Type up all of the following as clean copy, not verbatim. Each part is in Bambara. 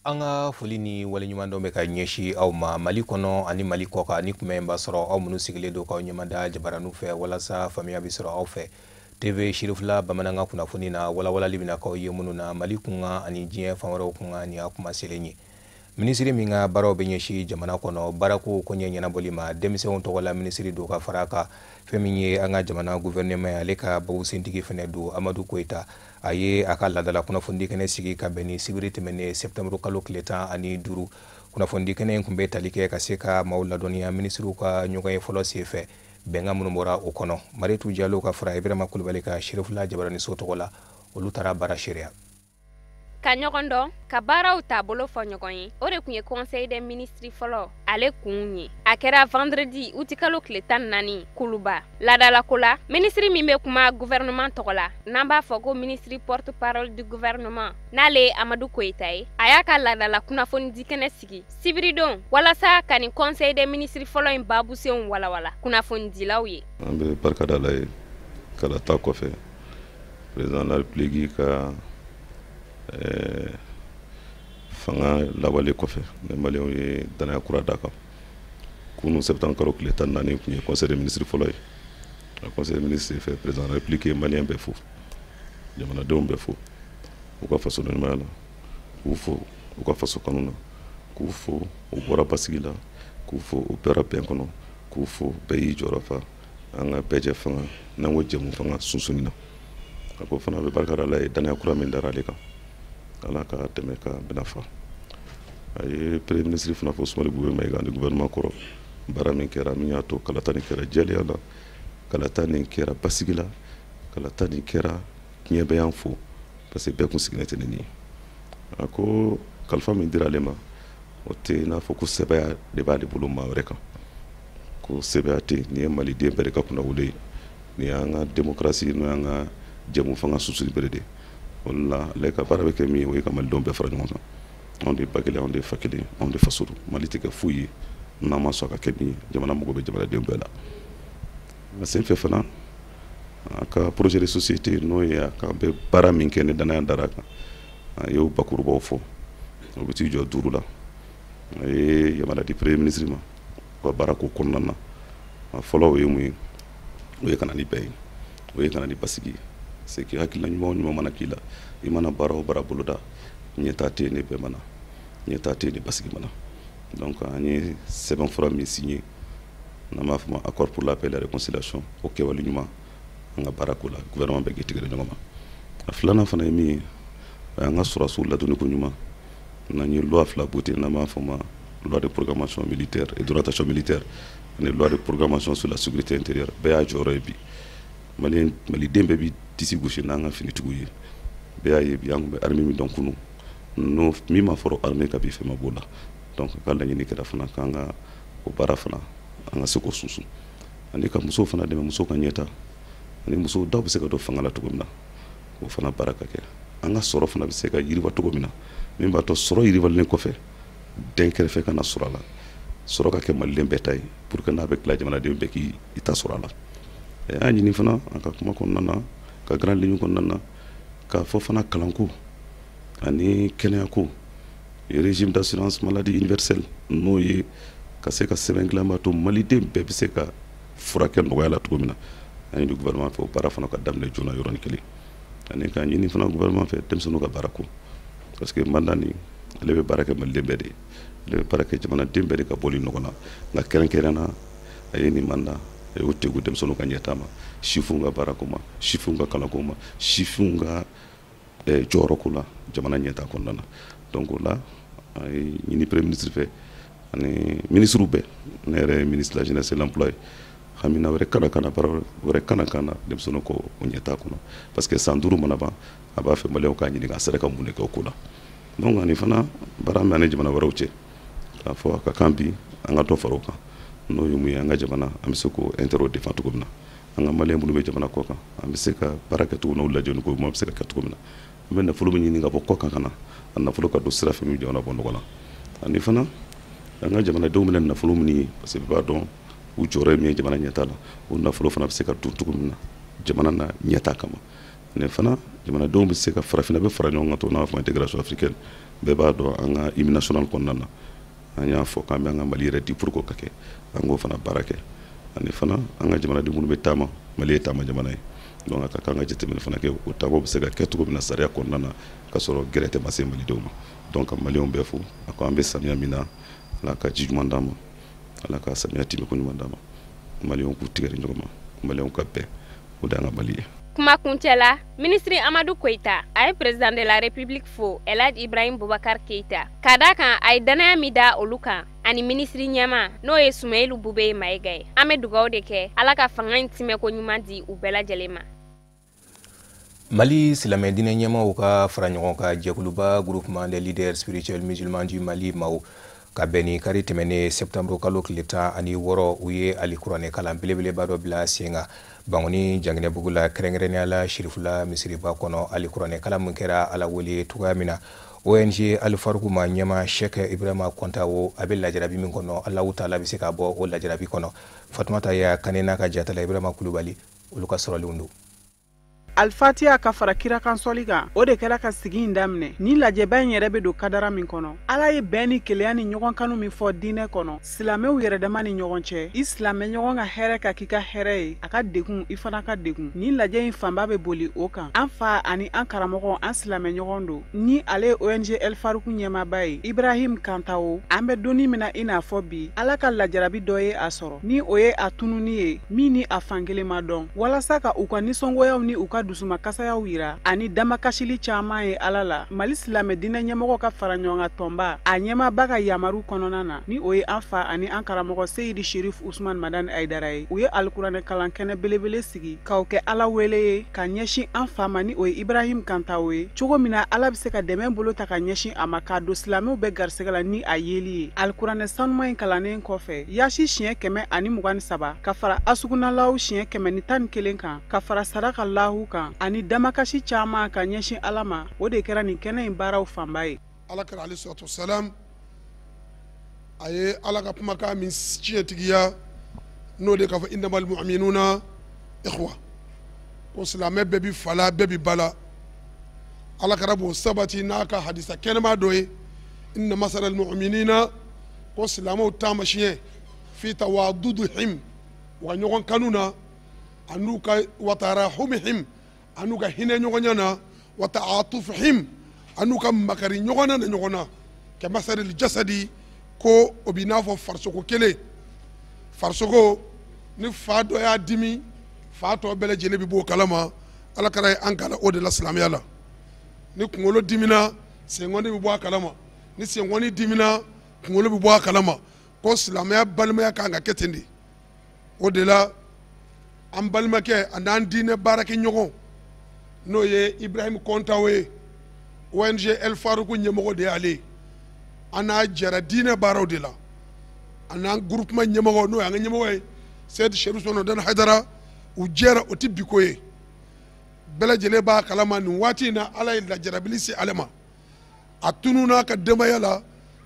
Anga foli ni waleɲuman dɔ bɛ ka ɲɛsi aw ma Mali kɔnɔ ani Mali kɔkan ni kumɛn b'a sɔrɔ aw minnu sigilen don k'aw ɲɛmada jabaraniw fɛ walasa faamuya bɛ sɔrɔ aw fɛ. TV Cherifla bamanankan kunnafoni na walawalali bɛna k'aw ye minnu na Mali kunkan ani diɲɛ fan wɛrɛw kunkan ni a kuma selen ye. Minisiri min ka baaraw bɛ ɲɛsi jamana kɔnɔ baarako koɲɛ ɲɛnabɔli ma denmisɛnw tɔgɔla minisiri do ka fara kan fɛn min ye an ka jamana gouvernement ale ka bawusentigi fɛnɛ do Amadu Koyita a ye a ka laadala kunnafoni kɛnɛ sigi ka bɛn ni sibiri tɛmɛnen septembre kalo tile 15 kunnafoni kɛnɛ in kun bɛ tali kɛ ka se ka maaw ladɔnniya minisiriw ka ɲɔgɔn ye fɔlɔ senfɛ bɛnkan minnu bɔra o kɔnɔ Maritu Jalo ka fara Ibrahima Kulubali ka Cherifla jabaraniso tɔgɔ la olu taara baara seereya. Ka ɲɔgɔn dɔn ka baaraw taabolo fɔ ɲɔgɔn ye o de kun ye conseil des ministres fɔlɔ ale kun ye a kɛra vendredi uti kalo tile 14 kuluba laadalako la ministre min bɛ kuma gouvernement tɔgɔ la n'an b'a fɔ ko ministre porte parole du gouvernement n'ale Amadu Koyita ye a y'a ka laadala kunnafoni di kɛnɛ sigi sibiridon walasa ka ni conseil des ministres fɔlɔ in baabusenw walawala kunnafoni dilaw ye. An bɛ barika da la ye kala ta kɔfɛ président de la république ka fanga lawale kɔfɛ ne maliyɛnw ye danaya kura d'a kan kunu septembre kalo tile 14 kun ye conseil des ministres fɔlɔ ye a conseil des ministres fɛ président de la république ye maliyɛn bɛɛ fo jamanadenw bɛɛ fo u ka faso ɲumanya la k'u fo u ka faso kanu na k'u fo u bɔra basigi la k'u fo u bɛra bɛn kɔnɔ k'u fo bɛɛ y'i jɔyɔrɔ fa an ka bɛɛ jɛ fanga n'an ko jɛmu fanga sunsunni na a ko fana bɛ barika da la ye danaya kura min dara ale kan ala ka dɛmɛ ka bɛna fa a ye premier ministre fana fɔ Sumali Bube Mayiga ni gouvernement kɔrɔ baara min kɛra min y'a to kalata nin kɛra jɛlenya la kalata nin kɛra basigi la kalata nin kɛra diɲɛ bɛɛ y'an fo parce que bɛɛ kun sigilen tɛ nin ye a ko kalifa min dira ale ma o tɛ n'a fɔ ko sɛbɛya de b'ale bolo maa wɛrɛ kan ko sɛbɛya tɛ nin ye maliden bɛɛ de ka kunnawolo ye nin y'an ka démocratie n'o y'an ka jɛmu fanga susuli bere de wala ale ka baara bɛ kɛ min ye o ye ka malidenw bɛɛ fara ɲɔgɔn kan anw de ba kelen anw de fa kelen anw de faso don Mali tɛ kɛ foyi ye n'an ma sɔn ka kɛ min ye jamana mago bɛ jamanadenw bɛɛ la a sen fɛ fana a ka projet de société n'o ye a ka bɛ baara min kɛ ni danaya dara kan a y'o bakurubaw fɔ o bɛ t'i jɔ 5 la a ye yamana di premier ministre ma ka baara ko kɔnɔna na a fɔlɔ o ye mun ye o ye ka na ni bɛɛ ye o ye ka na ni basigi ye c'est que hakilina ɲuman o ɲuman mana k'i la i mana baara o baara boloda ɲɛtaa tɛ ne bɛɛ mana ɲɛtaa tɛ ne basigi mana donc an ye sɛbɛnfura min signé n'an b'a fɔ ma accord pour la paix et la réconciliation o kɛwale ɲuman an ka baara ko la gouvernement bɛɛ k'i tigɛra ɲɔgɔn ma a filanan fana ye min ye o y'an ka sɔrɔsiw ladonni ko ɲuman n'an ye loi 2 voté n'an b'a fɔ ma loi de programmation militaire et d'orientation militaire ani loi de programmation sur la sécurité intérieure bɛɛ y'a jɔyɔrɔ ye bi maliden bɛɛ bi disi gosi n'an ka finitigiw ye bɛɛ y'a ye bi an kun bɛ armée min dɔn kunu n'o min ma fɔra armée ka bi fɛn ma b'o la donc ka laɲini kɛra fana k'an ka o baara fana an ka se k'o sunsun ani ka musow fana dɛmɛ musow ka ɲɛta ani musow dɔw bɛ se ka don fanga la cogo min na k'o fana baara ka kɛ an ka sɔrɔ fana bɛ se ka yiriwa cogo min na min b'a to sɔrɔ yiriwalen kɔfɛ den kɛrɛfɛ ka na sɔrɔ a la sɔrɔ ka kɛ maliden bɛɛ ta ye pour que n'a bɛ tila jamanadenw bɛɛ k'i ta sɔrɔ a la an ɲini fana an ka kuma kɔnɔna na ka grand ligne kɔnɔna na k'a fɔ fana kalanko ani kɛnɛyako régime d'assurance maladie universelle n'o ye ka se ka sɛbɛn dilan b'a to maliden bɛɛ bɛ se ka furakɛ nɔgɔya la cogo min na an ɲini gouvernement fɛ o baara fana ka daminɛ joona yɔrɔnin kelen ani ka ɲini fana gouvernement fɛ denmisɛnninw ka baara ko parce que mandat nin ale bɛ baara kɛ maliden bɛɛ de ye ale bɛ baara kɛ jamanaden bɛɛ de ka bɔli ɲɔgɔn na nka kɛrɛnkɛrɛnna a ye nin mandat a y'o tegu denmisɛnninw ka ɲɛtaa ma sifinw ka baarako ma sifinw ka kalanko ma sifinw ka jɔyɔrɔko la jamana ɲɛtaa kɔnɔna na donc o la a ye ɲini premier ministre fɛ ani ministrew bɛɛ ne yɛrɛ ye ministre de la jeunesse et l'emploi ye hamina wɛrɛ kana kana baara wɛrɛ kana kana denmisɛnninw ko o ɲɛtaa kɔnɔ parce que san 5 mana ban a b'a fɛ maliyɛnw k'a ɲini a sera ka mun de kɛ o ko la donc ani fana baara min ani jamana wɛrɛw cɛ k'a fɔ a ka kan bi an ka dɔ fara o kan n'o ye mun ye an ka jamana an bɛ se k'o intérêt o défend cogo min na an ka maliyɛn minnu bɛ jamana kɔ kan an bɛ se ka baara kɛ cogo min na o lajɛ ko ɲuman bɛ se ka kɛ cogo min na an bɛ nafolo min ɲini ka bɔ kɔ kan ka na a nafolo ka don sira fɛ min jamana bɔ nɔgɔ la ani fana an ka jamanadenw bɛna nafolo min ye parce que b'a dɔn u jɔyɔrɔ ye min ye jamana ɲɛtaa la o nafolo fana bɛ se ka don cogo min na jamana na ɲɛtaa kama ani fana jamanadenw bɛ se ka farafinna bɛ fara ɲɔgɔn kan to n'a fɔ intégration africaine bɛɛ b'a dɔn an ka hymne national kɔnɔna na an y'a fɔ k'an bɛ an ka Mali yɛrɛ di pour que o ka kɛ an k'o fana baara kɛ ani fana an ka jamanaden minnu bɛ taama Mali ye taama jamana ye donc a ka kan ka jateminɛ fana kɛ o taama bɛ se ka kɛ cogo min na sariya kɔnɔna na ka sɔrɔ gɛrɛ tɛ ma se malidenw ma donc ka maliyɛnw bɛɛ fo a ko an bɛ samiya min na Ala ka ji ɲuman d'an ma Ala ka samiya timiko ɲuman d'an ma maliyɛnw k'u tigɛri ɲɔgɔn ma maliyɛnw ka bɛn o de y'an ka Mali ye. Kuma kuncɛ la ministre Amadou Koita a ye président de la république fo El Hadji Ibrahim Boubacar Keita ka da kan a ye danaya min da olu kan ani ministre ɲɛma n'o ye Sumailu Bube Mayiga ye. An bɛ dugawu de kɛ Ala ka fanga in timɛko ɲuman di u bɛɛ lajɛlen ma. Mali silamɛ diinɛ ɲɛmaaw ka fara ɲɔgɔn ka jɛkuluba groupement des leaders spirituels musulmans du Mali maaw ka bɛn ni kari tɛmɛnen septembre kalo tile 16 u ye alikuranɛ kalan belebeleba dɔ bila sen kan Bangoni Janginɛbugu la kɛrɛnkɛrɛnnenya la Cherifla misiriba kɔnɔ alikuranɛ kalan min kɛra Ala wele cogoya min na ONG Alifaruku ma ɲɛma Sheikh Ibrahima Kontawo a bɛ lajarabi min kɔnɔ Allahu Taala bɛ se ka bɔ o lajarabi kɔnɔ Fatumata ya kane n'a ka jatala Ibrahima Kulubali olu ka sɔrɔlenw don. Alfatiya ka fara kira kan sɔli kan o de kɛra ka sigi in daminɛ ni lajɛba in yɛrɛ bɛ don kadara min kɔnɔ Ala ye bɛn ni keleya ni ɲɔgɔn kanu min fɔ diinɛ kɔnɔ silamɛw yɛrɛdama ni ɲɔgɔn cɛ i silamɛ ɲɔgɔn ka hɛrɛ ka k'i ka hɛrɛ ye a ka degun i fana ka degun ni lajɛ in fanba bɛ boli o kan an fa ani an karamɔgɔ an silamɛ ɲɔgɔn don ni ale ye ONG El Faruku ɲɛmaaba ye Ibrahim Kantawo an bɛ donni min na i n'a fɔ bi Ala ka lajarabi dɔ ye a sɔrɔ ni o ye a tununi ye min ni a fankelen ma dɔn walasa ka u ka nisɔngoyaw ni u ka dusuma kasayaw yira ani damakasili caman ye Ala la Mali silamɛ diinɛ ɲɛmɔgɔ ka fara ɲɔgɔn kan tɔnba a ɲɛmaaba ka yamaru kɔnɔna na ni o ye an fa ani an karamɔgɔ Seyidi Cherif Usman Madani Aidara ye u ye alikuranɛ kalan kɛnɛ belebele sigi k'aw kɛ Ala wele ye ka ɲɛsin an fa ma ni o ye Ibrahim Kantawo ye cogo min na Ala bɛ se ka dɛmɛ bolo ta ka ɲɛsin a ma k'a don silamɛw bɛ garisɛgɛ la ni a yeli ye alikuranɛ sanuma in kalannen kɔfɛ yasi siɲɛ 123 ka fara asugunalaw siɲɛ 111 kan ka fara sadaka lahu kan ani damakasi caman ka ɲɛsin Ala ma o de kɛra nin kɛnɛ in baaraw fanba ye. Ala kɛra alayhi salatu wasalam a ye Ala ka kumakan min tiɲɛtigiya n'o de k'a fɔ innamal mu'minuna ikhwa ko silamɛ bɛɛ bi fala bɛɛ bi bala Ala kɛra b'o sabati n'a ka hadisa kɛnɛma dɔ ye inna masalal mu'minina ko silamɛw taamasiyɛn fi tawadudihim wa ɲɔgɔn kanu na an'u ka wa tarahumihim an'u ka hinɛ ɲɔgɔnya na wa ta'atufihim an'u ka makari ɲɔgɔn na ɲɔgɔn na kɛ masalil jasadi ko o b'i n'a fɔ farisogo kelen farisogo ni fa dɔ y'a dimi fa tɔ bɛɛ lajɛlen bɛ b'o kalama Ala kɛra ye an kala o de la silamɛya la ni kunkolo dimina senkɔni bɛ bɔ a kalama ni senkɔni dimina kunkolo bɛ bɔ a kalama ko silamɛya balimaya kan ka kɛ ten de o de la an balimakɛ a n'an diinɛ baarakɛ ɲɔgɔn n'o ye Ibrahim Kontawo ye ONG El Faruku ɲɛmɔgɔ de y'ale an n'a jɛra diinɛ baaraw de la a n'an groupement ɲɛmɔgɔ n'o ye an ka ɲɛmɔgɔ ye Seydi Cherif Usman Madani Aidara u jɛra o tɛ biko ye bɛɛ lajɛlen b'a kalama nin waati in na Ala ye lajarabili se ale ma a tununa ka denbaya la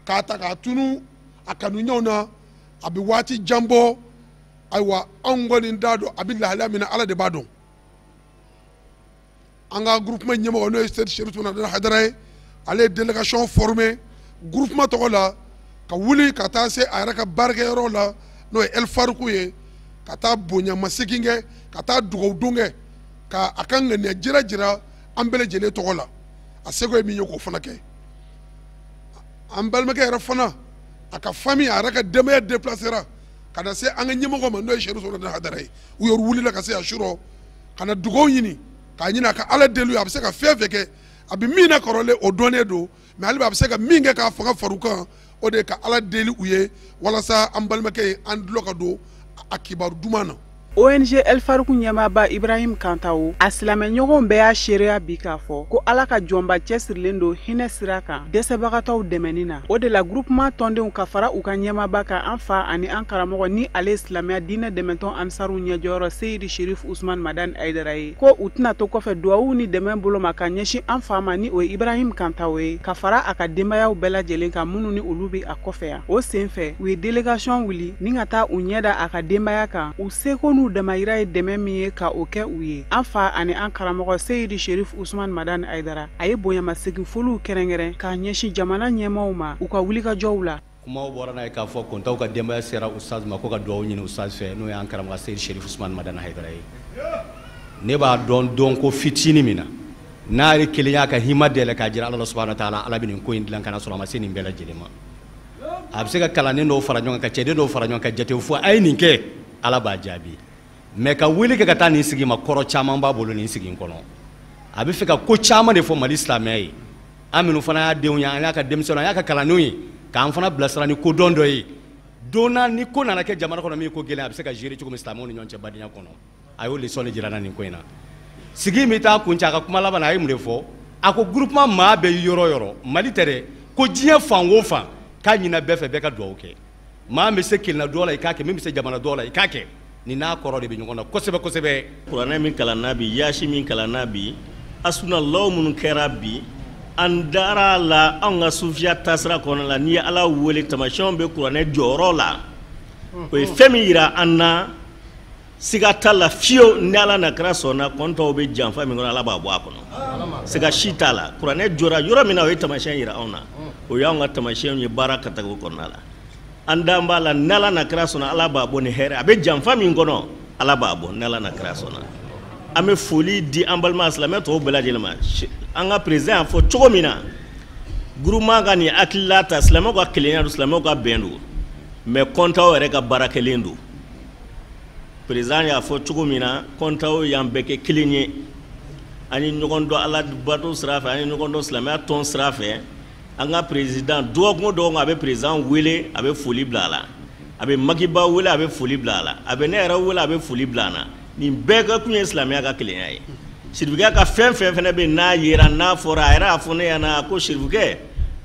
k'a ta k'a tunu a kanuɲɔgɔnw na a bɛ waati jan bɔ ayiwa anw kɔni t'a dɔn a bɛ lahalaya min na Ala de b'a dɔn an ka groupement ɲɛmɔgɔ n'o ye Seydi Cherif Usman Madani Aidara ye ale ye délégation formé groupement tɔgɔ la ka wuli ka taa se a yɛrɛ ka baarakɛyɔrɔ la n'o ye El Faruku ye ka taa bonyamasegin kɛ ka taa dugawudon kɛ ka a ka ŋaniya jira an bɛɛ lajɛlen tɔgɔ la a seko ye min ye k'o fana kɛ an balimakɛ yɛrɛ fana a ka famille a yɛrɛ ka denbaya déplacera ka na se an ka ɲɛmɔgɔ ma n'o ye Cherif Usman Madani Aidara ye u yɛrɛ wulila ka se a surɔ ka na dugawu ɲini k'a ɲini a ka Ala deli a bɛ se ka fɛn fɛn kɛ a bɛ min na kɔrɔlen o dɔnnen don mais hali bi a bɛ se ka min kɛ k'a fanga far'u kan o de ye ka Ala deli u ye walasa an balimakɛ ye an dulɔ ka don a kibaru duman na. ONG El Faruku ɲɛmaaba Ibrahim Kantawo a silamɛ ɲɔgɔnw bɛɛ y'a seereya bi k'a fɔ ko Ala ka jɔnba cɛsirilen don hinɛ sira kan dɛsɛbagatɔw dɛmɛni na o de la groupement tɔndenw ka fara u ka ɲɛmaaba kan an fa ani an karamɔgɔ ni ale silamɛya diinɛ dɛmɛtɔn ansaru ɲɛjɔyɔrɔ Seyidi Cherif Usman Madani Aidara ye ko u tɛna to kɔfɛ duwawu ni dɛmɛ bolo ma ka ɲɛsin an fa ma ni o ye Ibrahim Kantawo ye ka fara a ka denbayaw bɛɛ lajɛlen kan minnu ni olu bɛ a kɔfɛ yan o sen fɛ u ye délégation wuli ni ka taa u ɲɛda a ka denbaya kan u seko minnu damayira ye dɛmɛ min ye ka o kɛ u ye an fa ani an karamɔgɔ seyidi sherif usman madan aidara a ye bonyamasegin foliw kɛrɛnkɛrɛn k'a ɲɛsin jamana ɲɛmaaw ma u ka wulikajɔw la. kumaw bɔra n'a ye k'a fɔ kontaw ka denbaya sera ustaz ma ko ka duwawu ɲini ustaz fɛ n'o y'an karamɔgɔ seyidi sherif usman madan aidara ye. ne b'a dɔn ko fitini min na n'a ye kelenya ka hima dɛlɛ k'a jira ala subhanahu wa ta'ala ala bɛ nin ko in dilan kana sɔrɔ a ma se nin bɛɛ lajɛlen ma. a bɛ se ka kalannen dɔw fara ɲɔgɔn kan ka cɛden dɔw fara ɲɔgɔn kan jatew fɔ a ye nin kɛ ala b'a jaabi mɛ ka wuli kɛ ka taa nin sigi ma kɔrɔ caman b'a bolo nin sigi in kɔnɔ a bɛ fɛ ka ko caman de fɔ mali silamɛya ye an minnu fana y'a denw ye an y'a ka denmisɛnninw an y'a ka kalannenw ye k'an fana bilasira ni kodɔn dɔ ye don na ni ko nana kɛ jamana kɔnɔ min ko gɛlɛn a bɛ se ka gérer cogo min silamɛw ni ɲɔgɔn cɛ badenya kɔnɔ a y'o leçon de jira na nin ko in na sigi min t'a kuncɛ a ka kuma laban na a ye mun de fɔ a ko groupement maa bɛ yɔrɔ yɔrɔ mali tɛ dɛ ko diɲɛ fan o fan k'a ɲina bɛɛ fɛ bɛɛ ka duwawu kɛ maa bɛ se kelenna dɔ la i k'a kɛ min bɛ se jamana dɔ la i k'a kɛ nin n'a kɔrɔ de bɛ ɲɔgɔn na kosɛbɛ kosɛbɛ. kuranɛ min kalan n'a bi yaasi min kalan n'a bi asunalaw minnu kɛra bi an dara la anw ka sufiya taasira kɔnɔ la n'i ye ala wele tamasiyɛnw bɛ kuranɛ jɔyɔrɔ la o ye fɛn min yira an na siga t'a la fiyewu ni ala na kira sɔnna kɔntɔw bɛ janfa min kɔnɔ ala b'a bɔ a kɔnɔ siga si t'a la kuranɛ jɔra yɔrɔ min na o ye tamasiyɛn yira anw na o y'anw ka tamasiyɛnw ye baara ka taga o kɔnɔna la an dan b'a la ni ala na kira sɔnna ala b'a bɔ ni hɛrɛ a bɛ janfa min kɔnɔ ala b'a bɔ ni ala na kira sɔnna an bɛ foli di an balima silamɛ tɔw bɛɛ lajɛlen ma an ka président y'a fɔ cogo min na groupement ka nin hakilila ta silamɛw ka kelenya don silamɛw ka bɛn don mɛ kɔntaw yɛrɛ ka baara kelen don président y'a fɔ cogo min na kɔntaw y'an bɛɛ kɛ kelen ye an ye ɲɔgɔn dɔn ala bato sira fɛ an ye ɲɔgɔn dɔn silamɛya tɔn sira fɛ an ka président dɔgɔkun o dɔgɔkun a bɛ président wele a bɛ foli bila a la a bɛ makiba wele a bɛ foli bila a la a bɛ ne yɛrɛ wele a bɛ foli bila an na nin bɛɛ ka kun ye silamɛya ka kelenya ye sirifukɛ ka fɛn fɛn fɛnɛ bɛ n'a yera n'a fɔra a yɛrɛ y'a fɔ ne ɲɛna ko sirifukɛ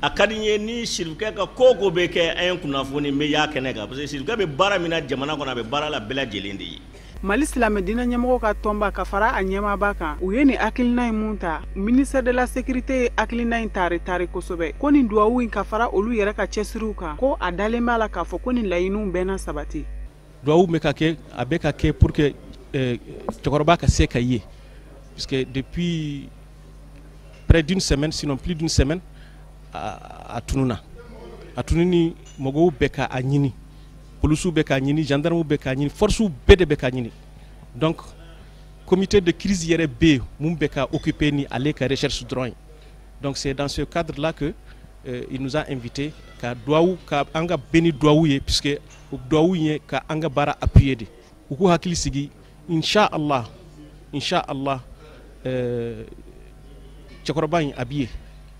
a ka di n ye ni sirifukɛ ka ko o ko bɛ kɛ an ye kunnafoni n bɛ y'a kɛnɛ kan parce que sirifukɛ bɛ baara min na jamana kɔnɔ a bɛ baara la bɛɛ lajɛlen de ye. mali silamɛ diinɛ ɲɛmɔgɔw ka tɔnba ka fara a ɲɛmaaba kan u ye nin hakilina in mun ta ministère de la sécurité ye hakilina in tari kosɛbɛ ko nin duwawu in ka fara olu yɛrɛ ka cɛsiriw kan ko a dalen b'a la k'a fɔ ko nin laɲiniw bɛɛ na sabati. duwawu bɛ ka kɛ a bɛ ka kɛ pour que cɛkɔrɔba ka se ka ye puisque depuis près d'une semaine sinon plus d'une semaine a tununa a tununi mɔgɔw bɛ ka a ɲini policiers bɛ k'a ɲini gendarmes bɛ k'a ɲini forces bɛɛ de bɛ k'a ɲini donc comité de crise yɛrɛ bɛ yen mun bɛ ka occuper ni ale ka recherche dɔrɔn ye donc c'est dans ce cadre là que il nous a invité ka duwawu ka an ka bɛn ni duwawu ye puisque o duwawu ye ka an ka baara appuyer de u k'u hakili sigi inshallah cɛkɔrɔba in a bɛ ye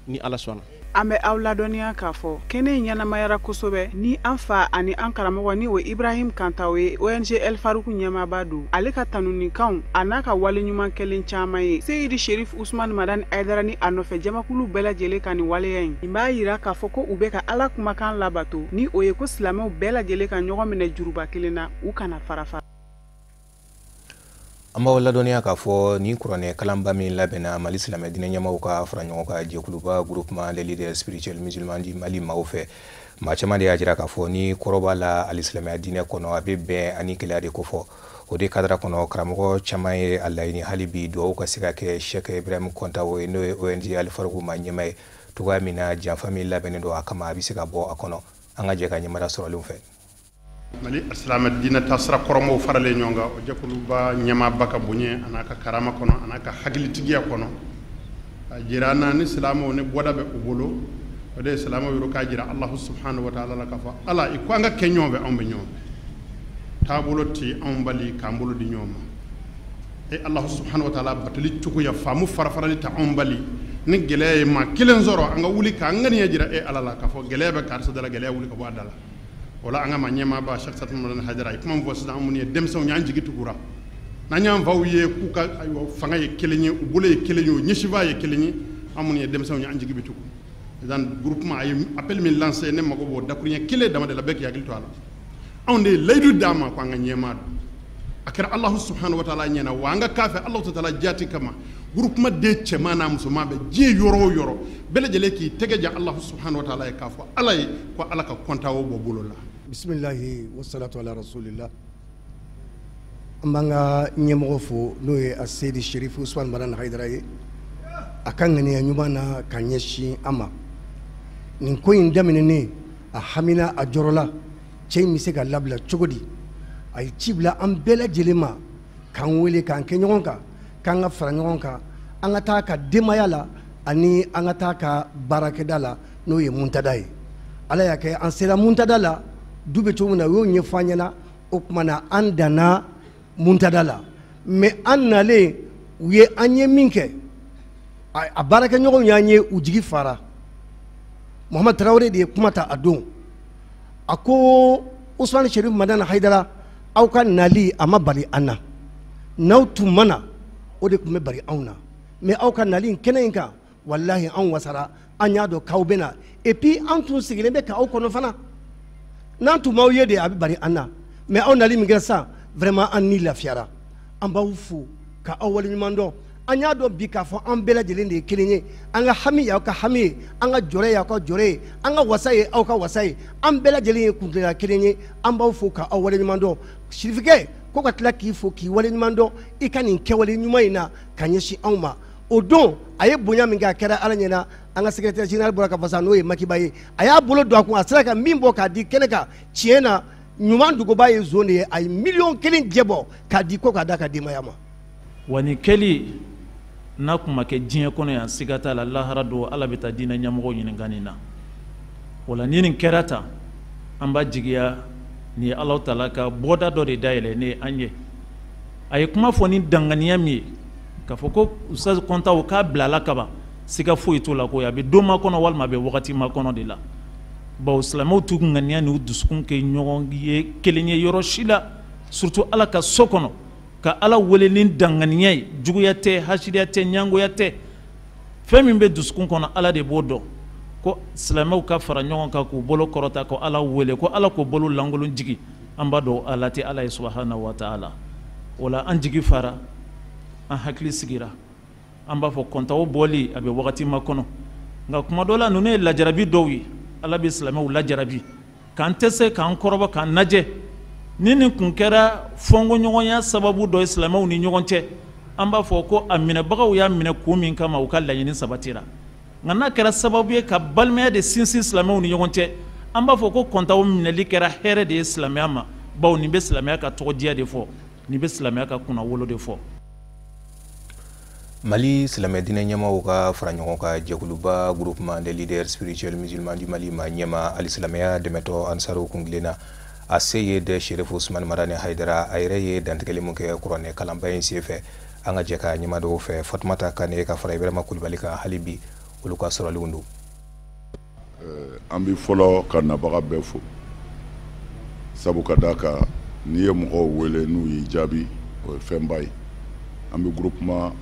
ni ala sɔnna. an bɛ aw ladɔnniya k'a fɔ kɛnɛ in ɲɛnamayara kosɛbɛ ni an fa ani an karamɔgɔ ni o ibrahim kantaw ye ONG El Faruku ɲɛmaaba don ale ka tanunikanw a n'a ka waleɲuman kɛlen caman ye seyidi sherif usman madan aidara ni a nɔfɛ jamakulu bɛɛ lajɛlen ka nin waleya in nin b'a yira k'a fɔ ko u bɛ ka ala kumakan labato ni o ye ko silamɛw bɛɛ lajɛlen ka ɲɔgɔn minɛ juruba kelen na u kana farafara. an b'aw ladɔnniya k'a fɔ ni kuranɛ kalanba min labɛnna mali silamɛ diinɛ ɲɛmaaw ka fara ɲɔgɔn kan jɛkuluba groupement les leaders spirituels musulmans di mali maaw fɛ maa caman de y'a jira k'a fɔ ni kɔrɔ b'a la alisilamɛya diinɛ kɔnɔ a bɛ bɛn ani kɛlɛya de ko fɔ o de kadara kɔnɔ karamɔgɔ caman ye a laɲini hali bi duwawu ka se ka kɛ Sheikh Ibrahim Kontawo ye n'o ye ONG El Faruku ma ɲɛmaa ye cogoya min na janfa min labɛnnen don a kama a bɛ se ka bɔ a kɔnɔ an ka jɛ ka ɲɛmada sɔrɔlenw fɛ. mali silamɛ diinɛ taasira kɔrɔmaw faralen ɲɔgɔn kan o jɛkuluba ɲɛmaaba ka bonya a n'a ka karama kɔnɔ a n'a ka hakilitigiya kɔnɔ a jira an na ni silamɛw ni bɔda bɛ u bolo o de ye silamɛw yɔrɔ k'a jira alahu subhanahu wa ta'ala la k'a fɔ ala i ko an ka kɛ ɲɔgɔn fɛ anw bɛ ɲɔgɔn fɛ taabolo ti anw bali k'an bolo di ɲɔgɔn ma e alahu subhanahu wa ta'ala batali cogoya faamu farafarali ta anw bali ni gɛlɛya ye maa kelen sɔrɔ an ka wuli k'an ŋaniya jira e ala la k'a fɔ gɛlɛya bɛ karisa da la gɛlɛya wuli ka bɔ a da la wala an ka ma ɲɛmaaba Cheikh Satumana Hajara i kuma min fɔ sisan an minnu ye denmisɛnw y'an jigi tugura n'an y'an faw ye k'u ka fanga ye kelen ye u bolo ye kelen ye u ɲɛsiba ye kelen ye an minnu ye denmisɛnw y'an jigi bɛ tugu dan groupement a ye appel min lancé ne mago b'o dakuruɲɛ kelen dama de la bɛɛ k'i hakili to a la anw de ye layidu d'a ma ko an ka ɲɛmaa don a kɛra alahu subhanahu wa ta'ala ɲɛna wa an ka k'a fɛ alahu ta'ala jaati kama groupement de cɛman n'a musoman bɛ diɲɛ yɔrɔ o yɔrɔ bɛɛ lajɛlen k'i tɛgɛ jan alahu subhanahu wa ta'ala ye k'a fɔ ala ye ko ala ka kɔntawo bɔ bolo la. bismillahi wassalatu ala rasulillah an b'an ka ɲɛmɔgɔ fo n'o ye a seydi Chérifla Usmane Madani Haidara ye a ka ŋaniya ɲuman na ka ɲɛsin an ma nin ko in daminɛnen a hamina a jɔrɔla cɛ in bɛ se ka labila cogo di a ye ci bila an bɛɛ lajɛlen ma k'an wele k'an kɛ ɲɔgɔn kan k'an ka fara ɲɔgɔn kan an ka taa ka denbaya la ani an ka taa ka baarakɛda la n'o ye muntada ye ala y'a kɛ an sera muntada la du bɛ cogo min na u y'o ɲɛfɔ an ɲɛna o tuma na an danna muntada la mɛ an nalen u ye an ye min kɛ a baarakɛɲɔgɔnw y'an ye u jigi fara Muhamad Tarawele de ye kuma ta a don a ko Usmane Cherif Madani Haidara aw ka nali a ma bali an na n'aw tun ma na o de tun bɛ bari anw na mɛ aw ka nali in kɛnɛ in kan walahi anw wasara an y'a dɔn k'aw bɛ na et puis an tun sigilen bɛ k'aw kɔnɔ fana n'an tun m'aw ye de a bɛ bari an na mɛ aw nali min kɛra sisan vraiment an ni lafiyara an b'aw fo ka aw waleɲuman dɔn an y'a dɔn bi k'a fɔ an bɛɛ lajɛlen de ye kelen ye an ka hami y'aw ka hami ye an ka jɔrɛ y'aw ka jɔrɛ ye an ka wasa ye aw ka wasa ye an bɛɛ lajɛlen ye kuntigiya kelen ye an b'aw fo ka aw waleɲuman dɔn Chérifikɛ ko ka tila k'i fo k'i waleɲuman dɔn i ka nin kɛwale ɲuman in na ka ɲɛsin anw ma o don a ye bonya min kɛ a kɛra ala ɲɛna an ka secrétaire général bɔra ka fasa n'o ye Makiba ye a y'a bolo don a kun a sera ka min bɔ k'a di kɛnɛ kan tiɲɛ na ɲuman dogoba ye zone de ye a ye miliyɔn 1 jɛ bɔ k'a di ko k'a da ka denbaya ma wa nin kɛli n'a kun ma kɛ diɲɛ kɔnɔ yan siga t'a la lahara don ala bɛ taa diinɛ ɲɛmɔgɔw ɲininka nin na o la ni nin kɛra tan an b'a jigiya nin ye Alahu Taala ka bɔda dɔ de dayɛlɛ ne an ye a ye kuma fɔ ni danganiya min ye k'a fɔ ko Ustaz Kɔntaw k'a bilala kaban siga foyi t'o la ko a bɛ don makɔnɔ walima a bɛ wagati makɔnɔ de la bawo silamɛw t'u ŋaniya n'u dusukun kɛ ɲɔgɔn ye kelen ye yɔrɔ si la surtout ala ka so kɔnɔ ka ala wele ni danganiya ye juguya tɛ hasiriya tɛ ɲangoya tɛ fɛn min bɛ dusukun kɔnɔ ala de b'o dɔn ko silamɛw ka fara ɲɔgɔn kan k'u bolo kɔrɔta ko ala wele ko ala k'o bolo lankolon jigi an b'a dɔn ala tɛ ala ye subhanahu wa ta'ala o la an jigi fara an hakili sigira an b'a fɔ Kɔntaw bɔli a bɛ wagati makɔnɔ nka kuma dɔ la ninnu ye lajarabi dɔw ye ala bɛ silamɛw lajarabi k'an tɛ se k'an kɔrɔbɔ k'an lajɛ ni nin kun kɛra fɔnkɔɲɔgɔnya sababu dɔ ye silamɛw ni ɲɔgɔn cɛ an b'a fɔ ko a minɛbagaw y'a minɛ kun min kama u ka laɲini sabatira nka n'a kɛra sababu ye ka balimaya de sinsin silamɛw ni ɲɔgɔn cɛ an b'a fɔ ko Kɔntaw minɛli kɛra hɛrɛ de ye silamɛya ma bawo nin bɛ silamɛya ka tɔgɔdiya de fɔ nin bɛ silamɛya ka kunnawolo de fɔ Mali silamɛ dinɛ ɲɛmaaw ka fara ɲɔgɔn ka jɛkuluba groupement des leaders spirituels musulmans du Mali ma ɲɛma hali silamɛya dɛmɛtɔ ansaru kungilenna a se ye de Chérifla Usmane Madani Haidara a yɛrɛ ye dantigɛli mun kɛ kuranɛ kalanba in senfɛ an ka jɛ ka ɲɛma dɔw fɛ Fatumata Kane ka fara Ibrahima Kulibali kan hali bi olu ka sɔrɔlenw don an bɛ fɔlɔ ka nabaga bɛɛ fo sabu ka d'a kan n'i ye mɔgɔw wele n'u y'i jaabi o ye fɛnba ye an bɛ groupement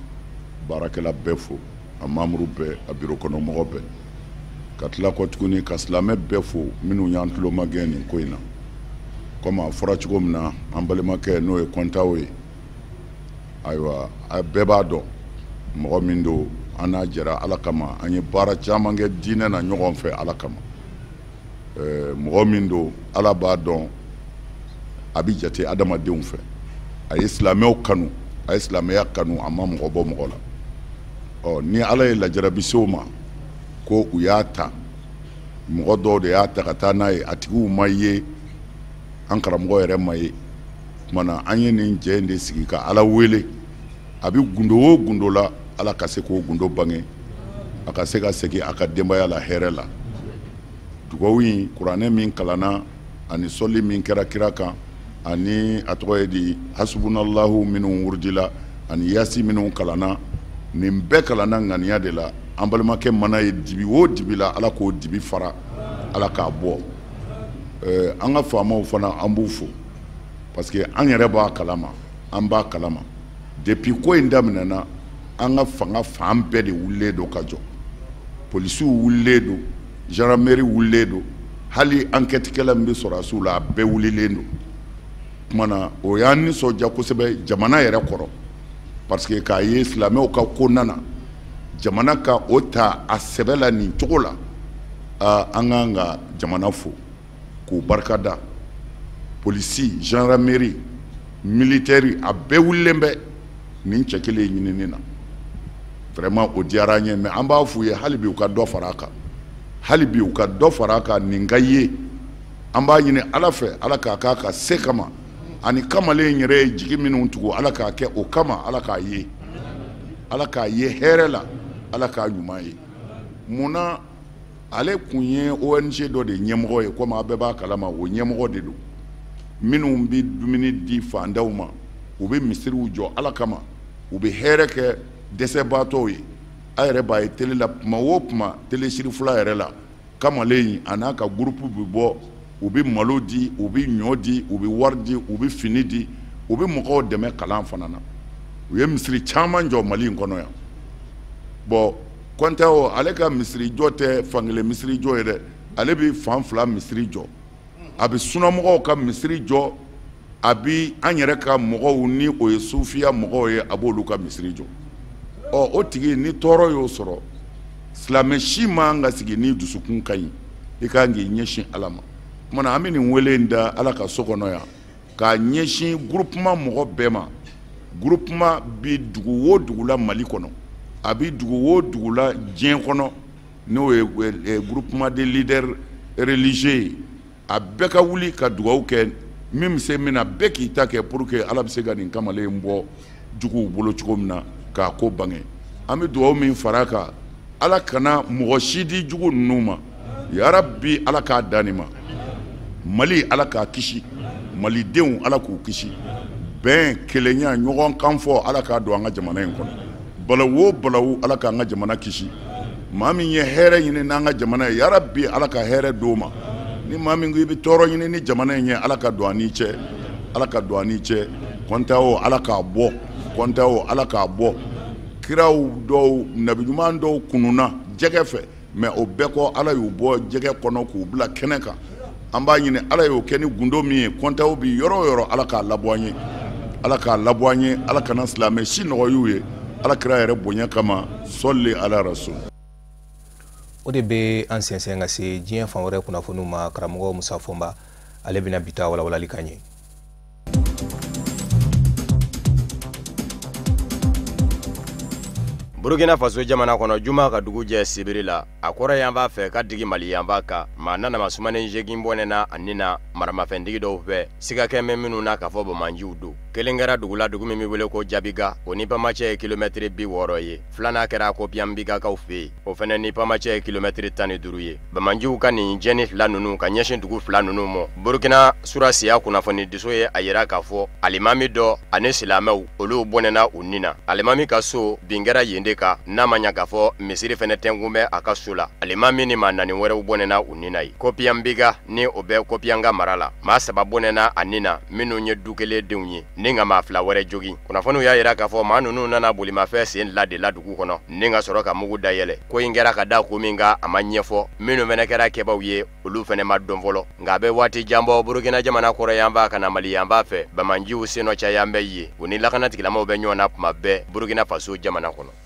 baarakɛla bɛɛ fo a membre bɛɛ a bureau kɔnɔ mɔgɔ bɛɛ ka tila kɔ tuguni ka silamɛ bɛɛ fo minnu y'an tulo magɛn nin ko in na komi a fɔra cogo min na an balimakɛ n'o ye Kɔntaw ye ayiwa a bɛɛ b'a dɔn mɔgɔ min don an n'a jɛra ala kama an ye baara caman kɛ diinɛ na ɲɔgɔn fɛ ala kama mɔgɔ min don ala b'a dɔn a bɛ jate adamadenw fɛ a ye silamɛw kanu a ye silamɛya kanu a ma mɔgɔ bɔ mɔgɔ la ni ala ye lajarabisew ma ko u y'a ta mɔgɔ dɔw de y'a ta ka taa n'a ye a tigiw ma ye an karamɔgɔ yɛrɛ ma ye kumana an ye nin jɛ in de sigi ka ala wele a bɛ gundo o gundo la ala ka se k'o gundo bange a ka se ka segin a ka denbaya la hɛrɛ la dugawu in kuranɛ min kalanna ani sɔli min kɛra kira kan ani a tɔgɔ ye di hasbunallahu minnu wurudila ani yasi minnu kalanna nin bɛɛ kalanna ŋaniya de la an balimakɛ mana ye dibi o dibi la ala k'o dibi fara ala k'a bɔ an ka faamaw fana an b'u fo parce que an yɛrɛ b'a kalama an b'a kalama depuis ko in daminɛna an ka fanga fan bɛɛ de wulilen don ka jɔ polisiw wulilen don gendarmerie wulilen don hali enquêtekɛla min bɛ sɔrɔdasiw la a bɛɛ wulilen don kumana o y'an nisɔndiya kosɛbɛ jamana yɛrɛ kɔrɔ parce que k'a ye silamɛw ka ko nana jamana ka o ta a sɛbɛ la nin cogo la an k'an ka jamana fo k'u barikada polisi gendarmerie militaire a bɛɛ wulilen bɛ nin cɛ kelen ɲinini na vraiment o diyara n ye mais an b'a f'u ye hali bi u ka dɔ fara a kan hali bi u ka dɔ fara a kan nin ka ye an b'a ɲini ala fɛ ala k'a k'a ka se kama ani kamalen yɛrɛ ye jigi minnu tugu ala k'a kɛ o kama ala k'a ye hɛrɛ la ala k'a ɲuman ye munna ale kun ye ONG dɔ de ɲɛmɔgɔ ye komi a bɛɛ b'a kalama o ɲɛmɔgɔ de don minnu bɛ dumuni di fandaw ma u bɛ misiriw jɔ ala kama u bɛ hɛrɛ kɛ dɛsɛbaatɔw ye a yɛrɛ b'a ye télé la tuma o tuma télé Cherifla yɛrɛ la kamalen a n'a ka groupe bɛ bɔ u bɛ malo di u bɛ ɲɔ di u bɛ wari di u bɛ fini di u bɛ mɔgɔw dɛmɛ kalan fana na u ye misiri caman jɔ Mali in kɔnɔ yan bon Konte o ale ka misiri jɔ tɛ fankelen misiri jɔ ye dɛ ale bɛ fan fila misiri jɔ a bɛ sunamɔgɔw ka misiri jɔ a bɛ an yɛrɛ ka mɔgɔw ni o ye sufiya mɔgɔw ye a b'olu ka misiri jɔ o tigi ni tɔɔrɔ y'o sɔrɔ silamɛ si man ka sigi ni dusukun ka ɲi i kan k'i ɲɛsin ala ma kumana an bɛ nin wele in da ala ka so kɔnɔ yan k'a ɲɛsin groupement mɔgɔ bɛɛ ma groupement bi dugu o dugu la Mali kɔnɔ a bi dugu o dugu la diɲɛ kɔnɔ n'o ye groupement des leaders religieux a bɛɛ ka wuli ka dugawu kɛ min bɛ se min na bɛɛ k'i ta kɛ pour que ala bɛ se ka nin kamalen bɔ juguw bolo cogo min na k'a ko bange an bɛ dugawu min fara kan ala kana mɔgɔ si di jugu ninnu ma yarabi ala k'a dan nin ma Mali ala k'a kisi malidenw ala k'u kisi bɛn kelenya ɲɔgɔn kan fɔ ala k'a don an ka jamana in kɔnɔ balawu o balawu ala k'an ka jamana kisi maa min ye hɛrɛ ɲini n'an ka jamana ye yarabi ala ka hɛrɛ d'o ma ni maa min ko i bɛ tɔɔrɔ ɲini ni jamana in ye ala ka don an ni cɛ ala ka don an ni cɛ Konte o ala k'a bɔ Konte o ala k'a bɔ kiraw dɔw nabiɲuman dɔw kununa jɛgɛ fɛ mais o bɛɛ kɔ ala y'u bɔ jɛgɛ kɔnɔ k'u bila kɛnɛ kan an b'a ɲini ala y'o kɛ ni gundo min ye Konte o bi yɔrɔ o yɔrɔ ala k'a labɔ an ye ala k'a labɔ an ye ala kana silamɛ si nɔgɔy'u ye ala kira yɛrɛ bonya kama sɔli ala rasul o de bɛ an sɛnsɛn ka se diɲɛ fan wɛrɛ kunnafoniw ma karamɔgɔ Musa Fɔnba ale bɛna bi ta walawalali kan ye Burkina Faso jamana kɔnɔ juma ka dugu jɛ sibiri la a kɔrɔ yan b'a fɛ ka digi Mali yan b'a kan maa nana masumanen jegin bɔnɛna ani na maramafɛntigi dɔw fɛ siga kɛmɛ minnu na ka fɔ bamanjiw don kelen kɛra dugu la dugu min bɛ wele ko Jabiga o ni pamacɛ ye kilomɛtiri 60 ye filanan kɛra Kopiambigakaw fɛ yen o fɛnɛ ni pamacɛ ye kilomɛtiri 15 ye bamanjiw ka nin jɛni fila ninnu ka ɲɛsin dugu fila ninnu mɔ Burkina surasiya kunnafoni diso ye a yira k'a fɔ alimami dɔ ani silamɛw olu bɔnɛna u ni na alimami ka so bin kɛra yen de ka n'a ma ɲa k'a fɔ misiri fɛnɛ tɛnkun bɛ a ka so la alimami ni maa naani wɛrɛw bɔnɛna u ni na ye Kopiambiga ni o bɛ Kopianga mara la maa saba bɔnɛna a ni na minnu ye du kelen denw ye ni ka maa fila wɛrɛ jogi kunnafoniw y'a yira k'a fɔ maa ninnu nana bolimafɛn sen la de la dugu kɔnɔ ni ka sɔrɔ ka mugu dayɛlɛ ko in kɛra ka da ko min ka a ma ɲɛfɔ minnu fɛnɛ kɛra kɛbaw ye olu fɛnɛ ma dɔn fɔlɔ nka a bɛ waati jan bɔ Burukina jamana kɔrɔ yan b'a kana Mali yan b'a fɛ bamanjiw senɔ caya bɛ ye u ni lakanatigilamɔgɔw bɛ ɲɔgɔn na kuma bɛɛ Burukina Faso jamana kɔnɔ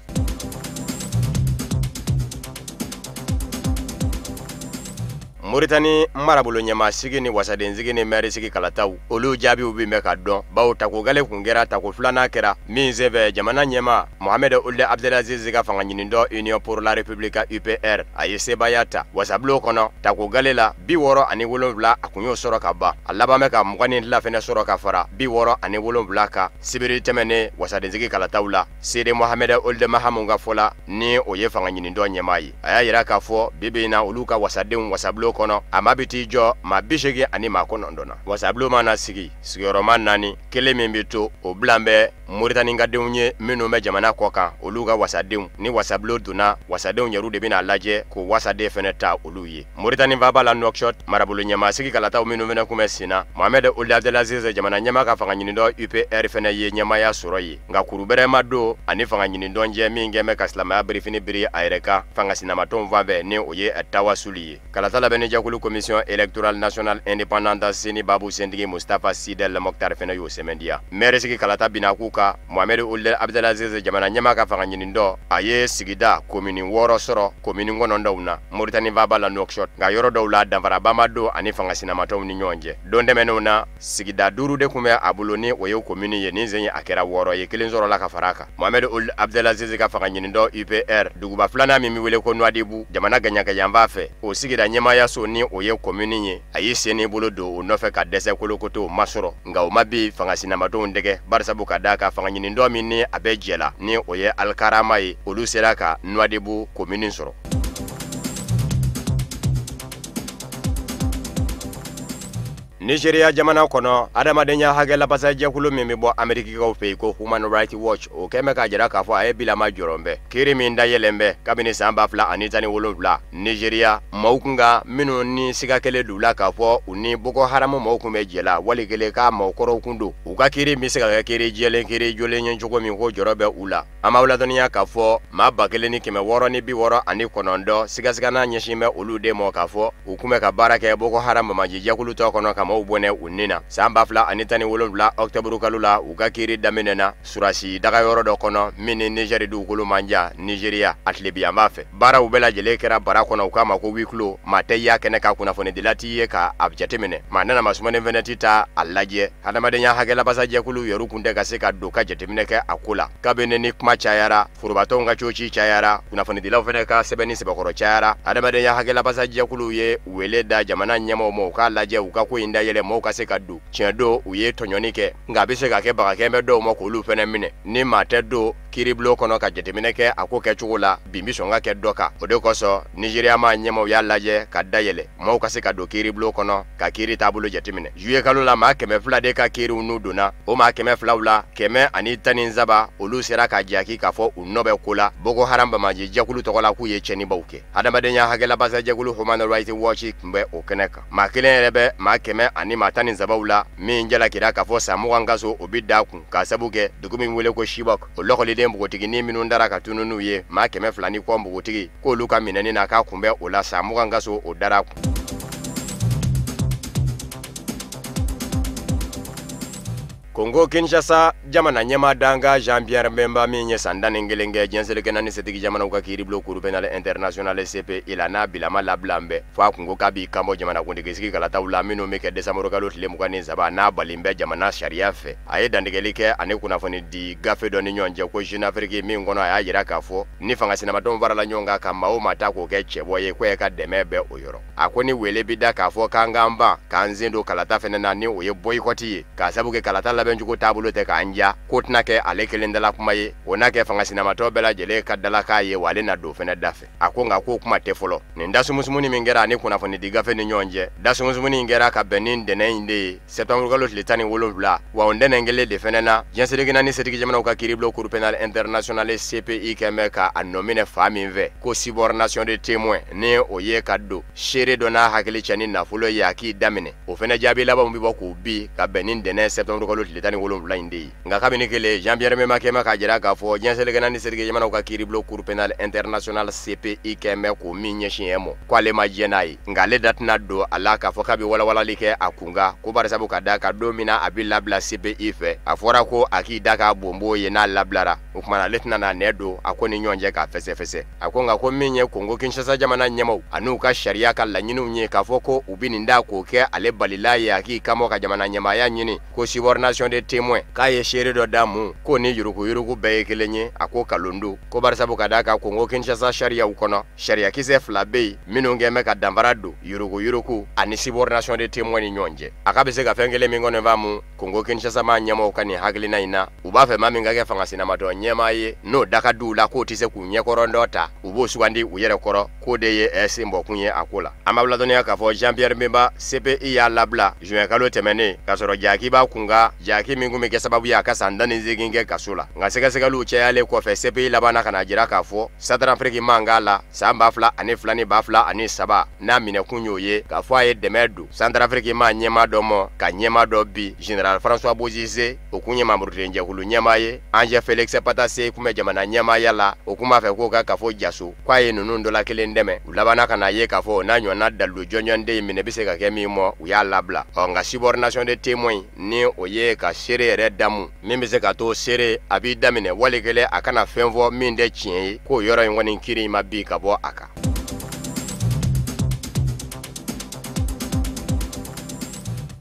Mauritanie marabolo ɲɛma sigi ni wasaden sigi ni maire sigi kalataw olu jaabiw bi mɛ ka dɔn bawo tako gale kun kɛra tako filanan kɛra min senfɛ jamana ɲɛma Mohamed Ould Abdelaziz ka fanga ɲini dɔ Union pour la République UPR a ye sebaya ta wasabilo kɔnɔ tako gale la 67 a kun y'o sɔrɔ ka ban a laban bɛ ka 22 fɛnɛ sɔrɔ ka fara 67 ka sibiri tɛmɛnen wasaden sigi kalataw la Sede Mohamed Ould Mahamun ka fɔla ni o ye fanga ɲini dɔ ɲɛma ye a y'a yira k'a fɔ bibi na olu ka wasadenw wasabilo kɔnɔ a ma biti jɔ ma 80 ani ma 9 na wasabilo mana sigi sigiyɔrɔma 4 kelen min bi to o bilan bɛ Mauritanie ka denw ye minnu bɛ jamana kɔ kan olu ka wasadenw ni wasabilo donna wasadenw yɛrɛ de bɛna lajɛ ko wasaden fɛnɛ ta olu ye Mauritanie vaba la Nouakchott marabolo ɲɛma sigi kalataw minnu fɛnɛ kun bɛ senna Mohamed Ould Abdelaziz jamana ɲɛma ka fanga ɲini dɔ UPR fɛnɛ ye ɲɛmaya sɔrɔ ye nka kurubɛrɛ ma don ani fanga ɲini dɔn jɛ min kɛmɛ ka silamɛya birifini biri a yɛrɛ kan fanga sinamatɔnw fan fɛ ni o ye Tawasuli ye kalata labɛnni jɛkulu commission électorale nationale indépendante seni babu sentigi Mustafa Sidel Mokhtar fɛnɛ y'o sɛmɛndiya maire sigi kalata bina k'u ka Mohamed Ould Abdelaziz jamana ɲɛma ka fanga ɲini dɔ a ye sigida komini 6 sɔrɔ komini 9 na Mauritanie va bala Nouakchott nka yɔrɔ dɔw la danfaraba ma don ani fanga sinamatɔw ni ɲɔgɔn cɛ don tɛmɛnenw na sigida 5 de kun bɛ a bolo ni o ye komini ye ni zen a kɛra 6 ye kelen sɔrɔ la ka fara kan Mohamed Ould Abdelaziz ka fanga ɲini dɔ UPR duguba filanan min bɛ wele ko Nouadhibou jamana gaɲagayanba fɛ o sigida ɲɛmayaso ni o ye komini ye a ye sen bolo don o nɔfɛ ka dɛsɛ kolokoto ma sɔrɔ nka o ma bi fanga sinamatɔw dɛgɛ barisabu ka da ka fanga ɲini dɔ min ni a bɛ jɛla ni o ye Alkarama ye olu sera ka Nouadhibou komini sɔrɔ. Nigeria jamana kono adamadenya hagela pasajekulu min bɔ Amerikikaw fɛ ko Human Rights Watch o kɛmɛ ka jira k'a fɔ a ye bilama jɔrɔnbɛ kiri min da yɛlɛnbɛ kabini san 2017 Nigeria maaw kun ka minnu ni siga kelen d'u la k'a fɔ u ni Boko Haram maaw kun bɛ jɛla wali kelen ka maakɔrɔw kun don u ka kiri bɛ se ka kɛ kiri jɛlen kiri jolen ye cogo min ko jɔrɔ bɛ u la an b'aw ladɔnniya k'a fɔ maa 1669 sigasigana ɲɛsin bɛ olu de ma k'a fɔ u kun bɛ ka baara kɛ Boko Haram majijɛkulu tɔ kɔnɔ ka maaw bɔnɛ u nina san 2017 octobre kalo la u ka kiri daminɛna surasi daga yɔrɔ dɔ kɔnɔ min ni Niger dugukolo manja Nigeria a tilebiyanba fɛ baaraw bɛɛ lajɛlen kɛra bara kɔnɔ u k'a ma ko huis clos maa tɛ y'a kɛnɛ ka kunnafonidila t'i ye ka a jateminɛ maa nana masumanen fɛnɛ ti ta a lajɛ hadamadenya hakɛlabasajɛkulu yɛrɛ kun tɛ ka se ka don ka jateminɛ kɛ a ko la kabini ni kuma cayara forobatɔw ka coci cayara kunnafonidilaw fɛnɛ ka sɛbɛnni sɛbɛkɔrɔ cayara hadamadenya hakɛlabasajɛkulu ye wele da jamana ɲɛmɔgɔw ma u k'a lajɛ u ka ko in da yɛlɛ mɔgɔw ka se ka don tiɲɛ don u ye tɔɲɔni kɛ nka a bɛ se ka kɛ bagakɛnbɛ dɔw ma k'olu fɛnɛ minɛ ni maa tɛ don kiiribulon kɔnɔ ka jateminɛ kɛ a ko kɛcogo la bin bi sɔn ka kɛ dɔ kan o de kosɔn Nigeria ma ɲɛmɔgɔw y'a lajɛ ka dayɛlɛ mɔgɔw ka se ka don kiiribulon kɔnɔ ka kiiri taabolo jateminɛ juillet kalo la maa 200 de ka kiiriw n'u donna o maa 200 la 117 olu sera ka jaki k'a fɔ u nɔ bɛ ko la Boko Haram bamaji jɛkulu tɔgɔ la k'u ye tiɲɛnibaw kɛ hadamadenya hakɛlabasajɛkulu Human Rights Watch kun bɛ o kɛnɛ kan maa kelen yɛrɛ bɛ maa 113 la min jalakira k'a fɔ san 20 ka so o bi da kun k'a sabu kɛ dugu min wele ko Chibok o lɔgɔliden npogotiginin minnu dara ka tunu n'u ye maa 200 ni kɔ npogotigi k'olu ka minɛni na k'a kun bɛ o la san 20 ka so o dara kun. Kongo Kinshasa jamana ɲɛma danga Jean-Pierre Bemba min ye san 11 kɛ diɲɛselikɛna ni setigi jamanaw ka kiiribulon cour pénal international CPI la n'a bilama labila bɛ fɔ a kun ko k'a b'i kanbɔ jamanakuntigi sigi kalataw la minnu bɛ kɛ décembre kalo tile 23 n'a balin bɛ jamana sariya fɛ a ye dantigɛli kɛ ani kunnafoni di gafe dɔ ni ɲɔgɔn cɛ ko Jeune Afrique min kɔnɔ a y'a jira k'a fɔ ni fanga sinamatɔw farala ɲɔgɔn kan ka maa o maa ta k'o kɛ cɛbɔ ye ko ye ka dɛmɛ bɛ o yɔrɔ a ko ni wele bi da k'a fɔ k'an k'an ban k'an sen don kalata fɛnɛ na ni o ye boycott ye k'a sabu kɛ kalata labɛncogo taabolo tɛ k'an ja ko tɛna kɛ ale kelen dala kuma ye o n'a kɛ fanga sinamatɔ bɛɛ lajɛlen ka dala k'a ye wa ale na don fɛnɛ da fɛ a ko nka ko kuma tɛ fɔlɔ nin dasumusumuni min kɛra ani kunnafoni di gafe ni ɲɔgɔn cɛ dasumusumuni in kɛra ka bɛn ni dɛnɛ in de ye septembre kalo tile 17 wa o dɛnɛ kelen de fɛnɛ na diɲɛselikɛna ni setigi jamanaw ka kiiribulon cour pénal international CPI kɛmɛ ka a nɔminɛ fa min fɛ ko subordination de témoin ni o ye ka don seere dɔ n'a hakili cɛ ni nafolo ye a k'i daminɛ o fɛnɛ jaabi labanw bi bɔ k'u bi ka bɛn ni dɛnɛ septembre kalo tile 17 in de ye nka kabini kelen Jean-Pierre Bemba kɛmɛ k'a jira k'a fɔ diɲɛselikɛna ni setigi jamanaw ka kiiribulon cour pénal international CPI kɛmɛ k'o min ɲɛsin mɔ ko ale ma jɛ n'a ye nka ale da tɛna don a la k'a fɔ k'a bɛ walawalali kɛ a kunkan ko barisabu ka da ka don min na a bɛ labila CPI fɛ a fɔra ko a k'i da k'a bonbo ye n'a labilara o kumana ale tɛna n'a nɛ don a ko ni ɲɔgɔn cɛ k'a fɛsɛfɛsɛ a ko nka ko min ye Kongo Kinshasa jamana ɲɛmaw an'u ka sariya ka laɲiniw ye k'a fɔ ko u bɛ nin da k'o kɛ ale balila ye a k'i kanbɔ ka jamana ɲɛmaaya ɲini ko subordination de témoin k'a ye seere dɔ d'a mun ko ni yurugu bɛɛ ye kelen ye a ko kalon don ko barisabu ka da ka Kongo Kinshasa sariyaw kɔnɔ sariya kisɛ 2 bɛ yen minnu kɛn bɛ ka danfara don yurugu ani subordination de témoin ni ɲɔgɔn cɛ a ka bɛ se ka fɛn kelen min kɔnɔ faamu Kongo Kinshasa ma ɲɛmɔgɔw ka nin hakilina in na u b'a fɛ maa min ka kɛ fanga sinamatɔ ɲɛmaa ye n'o da ka d'u la k'o tɛ se k'u ɲɛkɔrɔ dɔ ta u b'o sugandi u yɛrɛ kɔrɔ k'o de ye sen bɔkun ye a ko la an b'a ladɔnniya k'a fɔ Jean-Pierre Bemba CPI y'a labila juin kalo tɛmɛnen k'a sɔrɔ jaki b'a kunkan jaki min kun bɛ kɛ sababu ye a ka san 18 kɛ kaso la nka sɛgɛsɛgɛliw cɛyalen kɔfɛ CPI labanna ka na jira k'a fɔ Centrafrique man k'a la san 2002 ni 2003 n'a minɛkun y'o ye k'a fɔ a ye dɛmɛ don Centrafrique ma ɲɛmaa dɔ mɔ ka ɲɛmaa dɔ bi Général François Bozizé o kun ye Mamuridujɛkulu ɲɛmaa ye Angel Félix pata se kuma jamana ɲɛmaaya la o kuma fɛ k'o ka fɔ jaso k'a ye ninnu dɔ la kelen dɛmɛ u labana ka na ye k'a fɔ n'a ɲɔgɔnna dalu jɔnjɔnden in minɛ bɛ se ka kɛ min mɔ u y'a labila nka subordination de témoin ni o ye ka seere yɛrɛ damu min bɛ se ka to seere a b'i daminɛ wali kelen a kana fɛn fɔ min tɛ tiɲɛ ye k'o yɔrɔ in kɔni kiri ma bi ka bɔ a kan.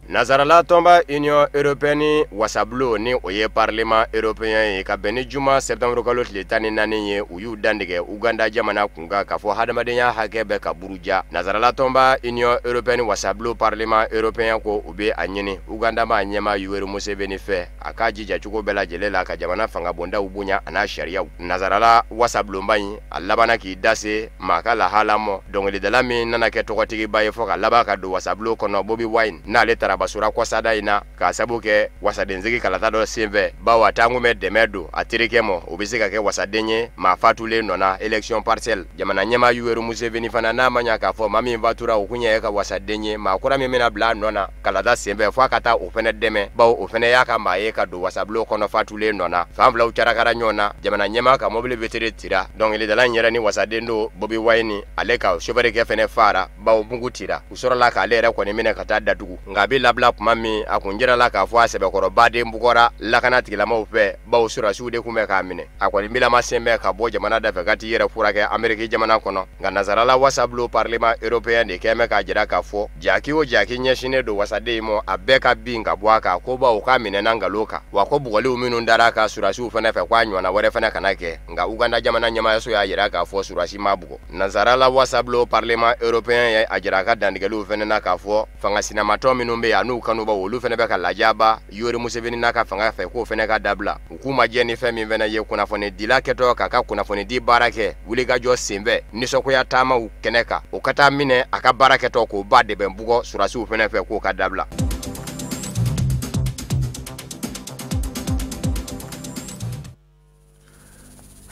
Nazarala tomba Union Européenne wasablo ni o ye Parlement Européen ye ka bɛn ni juma septembre kalo tile 14 ye u y'u dantigɛ Uganda jamana kunka k'a fɔ hadamadenya hakɛ bɛ ka buruja. Nazarala tomba Union Européenne wasablo Parlement Européen ko u bɛ a ɲini Uganda ma ɲɛma Yoweri Museveni fɛ a k'a jija cogo bɛɛ lajɛlen la ka jamana fanga bondaw bonya a n'a sariyaw. Nazarala wasablonba in a labana k'i dase maa ka lahala mɔ dɔnkilidala min nana kɛ tɔgɔtigiba ye fɔ ka laban ka don wasablo kɔnɔ Bobi Wine n'ale tara basura kwasada ina ka sabu kɛ wasadenzigi kalata dɔ senfɛ bawo a t'an kun bɛ dɛmɛ don a terikɛ mɔ o bɛ se ka kɛ wasaden ye maa fatulen nɔna élection partielle jamana ɲɛma Yoweri Museveni fana n'a ma ɲa k'a fɔ maa min fatura o kun ye ka wasaden ye maa kura min bɛna bila a nɔ na kalata senfɛ fo a ka taa o fɛnɛ dɛmɛ bawo o fɛnɛ y'a ka maa ye ka don wasabilo kɔnɔ fatulen nɔna fan filaw carakara ɲɔgɔn na jamana ɲɛma ka mobili vetere tira dɔnkilidala in yɛrɛ ni wasaden do Bobi Wine ale ka chauffeur-kɛ fɛnɛ fara bawo mugu tira u sɔrɔla k'ale yɛrɛ kɔni minɛ ka taa datugu nka a bɛ labila kuma min a kun jirala k'a fɔ a sɛbɛkɔrɔbaden bugɔra lakana tigilamaw fɛ bawo surasiw de kun bɛ k'a minɛ a kɔni bilama sen bɛ ka bɔ jamana dafɛ ka t'i yɛrɛ furakɛ Ameriki jamana kɔnɔ nka nazarala wasablo Parlement Européen de kɛmɛ k'a jira k'a fɔ jaki o jaki ɲɛsinnen don wasaden mɔ a bɛɛ ka bin ka bɔ a kan ko bawo k'a minɛna ngalon kan wa ko bugɔliw minnu dara ka surasiw fɛnɛ fɛ k'a ɲɔgɔnna wɛrɛ fɛnɛ kana kɛ nka Uganda jamana ɲɛmaayaso y'a jira k'a fɔ surasi ma bugɔ nazarala wasablo Parlement Européen ye a jira a ka dantigɛliw fɛnɛ na k'a fɔ fanga sinamatɔ minnu bɛ yan n'u kanuba olu fɛnɛ bɛ ka lajaba Yoweri Museveni n'a ka fanga fɛ k'o fɛnɛ ka dabila u k'u majɛ ni fɛn min fɛnɛ ye kunnafoni dila kɛtɔ k'a ka kunnafoni di baara kɛ wulikajɔ senfɛ nisɔngoya taamaw kɛnɛ kan o ka taa minɛ a ka baara kɛtɔ k'o ba dɛbɛn bugɔ surasiw fɛnɛ fɛ k'o ka dabila.